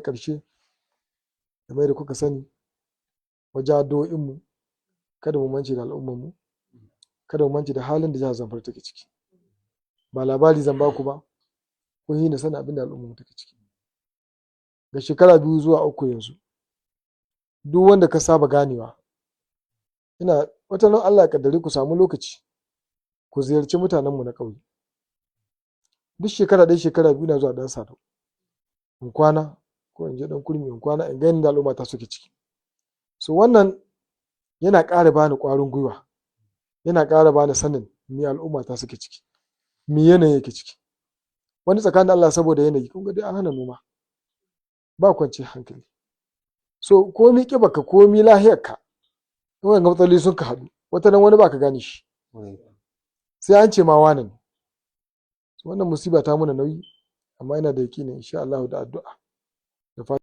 ƙarshe kamar da kuka sani wajen addu'o'inmu kada mu mance da al'ummarmu, kada mu mance da halin da jihar Zamfara take ciki. Ba labari zan baku ba, kun yi ni sanin abin da al'ummarmu take ciki. Ga shekara 2 zuwa 3 yanzu, duk wanda ka saba ganewa, wata ran Allah ya kaddare ku samu lokaci ku ziyarci mutanenmu na ƙauye. Duk shekara 1 shekara 2 na zuwa ɗan Sadau in kwana ko in je ɗan Kurmi in kwana in ga yadda al'ummata suke ciki. So wannan yana ƙara bani ƙwarin gwiwa, yana ƙara bani sanin me al'ummata suke ciki, me yanayi yake ciki. Wani tsakanin Allah saboda yanayi kun ga dai an hana noma, ba kwanciyar hankali. So komi ƙibarka komi lahiyarka in waɗannan matsaloli sun ka haɗu wata ran wani ba ka gane shi, sai an ce ma wane ne. Wannan musiba ta muna nauyi amma ina da yaƙinin insha Allah da addu'a